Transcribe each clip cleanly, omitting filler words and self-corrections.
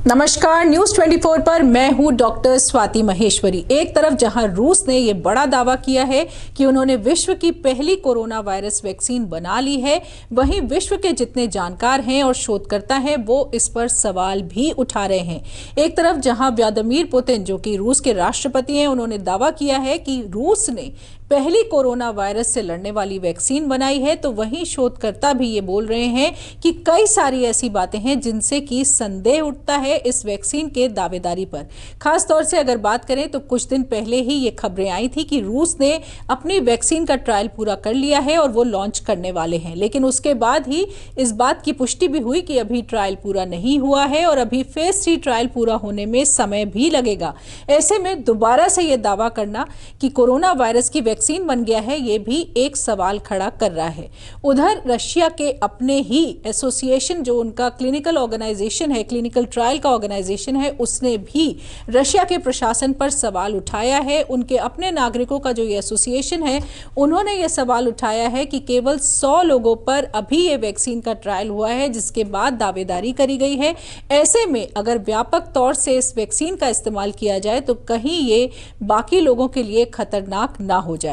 नमस्कार, न्यूज 24 पर मैं हूं डॉक्टर स्वाति महेश्वरी। एक तरफ जहां रूस ने ये बड़ा दावा किया है कि उन्होंने विश्व की पहली कोरोना वायरस वैक्सीन बना ली है, वहीं विश्व के जितने जानकार हैं और शोधकर्ता हैं वो इस पर सवाल भी उठा रहे हैं। एक तरफ जहां व्लादिमीर पुतिन, जो कि रूस के राष्ट्रपति हैं, उन्होंने दावा किया है कि रूस ने पहली कोरोना वायरस से लड़ने वाली वैक्सीन बनाई है, तो वहीं शोधकर्ता भी ये बोल रहे हैं कि कई सारी ऐसी बातें हैं जिनसे कि संदेह उठता है इस वैक्सीन के दावेदारी पर। खास तौर से अगर बात करें तो कुछ दिन पहले ही ये खबरें आई थी कि रूस ने अपनी वैक्सीन का ट्रायल पूरा कर लिया है और वो लॉन्च करने वाले हैं, लेकिन उसके बाद ही इस बात की पुष्टि भी हुई कि अभी ट्रायल पूरा नहीं हुआ है और अभी फेज 3 ट्रायल पूरा होने में समय भी लगेगा। ऐसे में दोबारा से ये दावा करना कि कोरोना वायरस की वैक्सीन बन गया है, ये भी एक सवाल खड़ा कर रहा है। उधर रशिया के अपने ही एसोसिएशन, जो उनका क्लिनिकल ऑर्गेनाइजेशन है, क्लिनिकल ट्रायल का ऑर्गेनाइजेशन है, उसने भी रशिया के प्रशासन पर सवाल उठाया है। उनके अपने नागरिकों का जो ये एसोसिएशन है, उन्होंने ये सवाल उठाया है कि केवल 100 लोगों पर अभी ये वैक्सीन का ट्रायल हुआ है, जिसके बाद दावेदारी करी गई है। ऐसे में अगर व्यापक तौर से इस वैक्सीन का इस्तेमाल किया जाए तो कहीं ये बाकी लोगों के लिए खतरनाक ना हो जाए।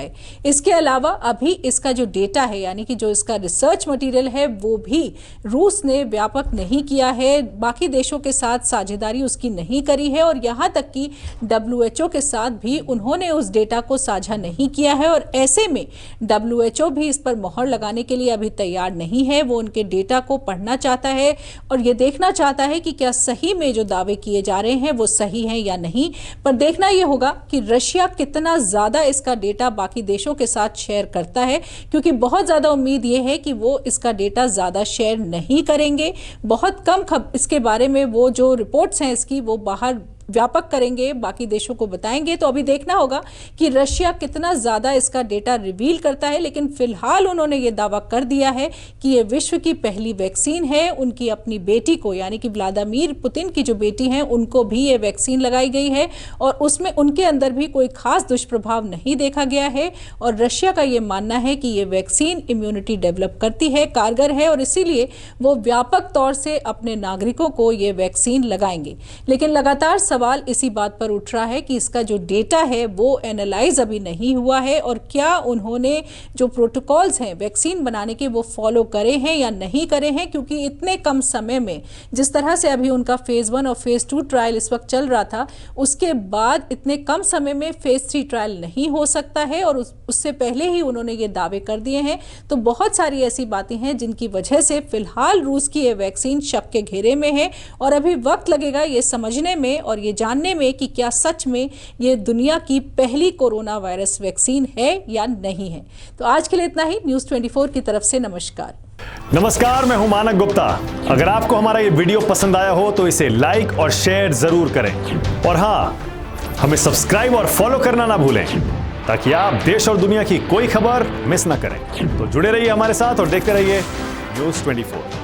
इसके अलावा अभी इसका जो डेटा है, यानी कि जो इसका रिसर्च मटेरियल है, वो भी रूस ने व्यापक नहीं किया है, बाकी देशों के साथ साझेदारी उसकी नहीं करी है और यहाँ तक कि WHO के साथ भी उन्होंने उस डेटा को साझा नहीं किया है। और ऐसे में WHO भी इस पर मोहर लगाने के लिए अभी तैयार नहीं है। वो उनके डेटा को पढ़ना चाहता है और ये देखना चाहता है कि क्या सही में जो दावे किए जा रहे हैं वो सही हैं या नहीं। पर देखना ये होगा कि रशिया कितना ज़्यादा इसका डेटा बाकी देशों के साथ शेयर करता है, क्योंकि बहुत ज़्यादा उम्मीद ये है कि वो इसका डेटा ज़्यादा शेयर नहीं करेंगे। बहुत कम इसके बारे में वो जो रिपोर्ट्स हैं इसकी वो बाहर व्यापक करेंगे, बाकी देशों को बताएंगे। तो अभी देखना होगा कि रशिया कितना ज़्यादा इसका डेटा रिवील करता है, लेकिन फिलहाल उन्होंने ये दावा कर दिया है कि ये विश्व की पहली वैक्सीन है। उनकी अपनी बेटी को, यानी कि व्लादिमीर पुतिन की जो बेटी हैं, उनको भी ये वैक्सीन लगाई गई है और उसमें उनके अंदर भी कोई खास दुष्प्रभाव नहीं देखा गया है। और रशिया का ये मानना है कि ये वैक्सीन इम्यूनिटी डेवलप करती है, कारगर है और इसीलिए वो व्यापक तौर से अपने नागरिकों को ये वैक्सीन लगाएंगे। लेकिन लगातार सवाल इसी बात पर उठ रहा है कि इसका जो डेटा है वो एनालाइज अभी नहीं हुआ है और क्या उन्होंने जो प्रोटोकॉल्स हैं वैक्सीन बनाने के वो फॉलो करे हैं या नहीं करे हैं, क्योंकि इतने कम समय में जिस तरह से अभी उनका फेज 1 और फेज 2 ट्रायल इस वक्त चल रहा था, उसके बाद इतने कम समय में फेज 3 ट्रायल नहीं हो सकता है और उससे पहले ही उन्होंने ये दावे कर दिए हैं। तो बहुत सारी ऐसी बातें हैं जिनकी वजह से फिलहाल रूस की ये वैक्सीन शक के घेरे में है और अभी वक्त लगेगा ये समझने में और ये जानने में कि क्या सच में ये दुनिया की पहली कोरोना वायरस वैक्सीन है या नहीं है। तो आज के लिए इतना ही। न्यूज़ 24 की तरफ से नमस्कार। नमस्कार, मैं हूं मानक गुप्ता। अगर आपको हमारा ये वीडियो पसंद आया हो तो इसे लाइक और शेयर जरूर करें और हाँ, हमें सब्सक्राइब और फॉलो करना ना भूलें ताकि आप देश और दुनिया की कोई खबर मिस ना करें। तो जुड़े रहिए हमारे साथ और देखते रहिए न्यूज़ 24।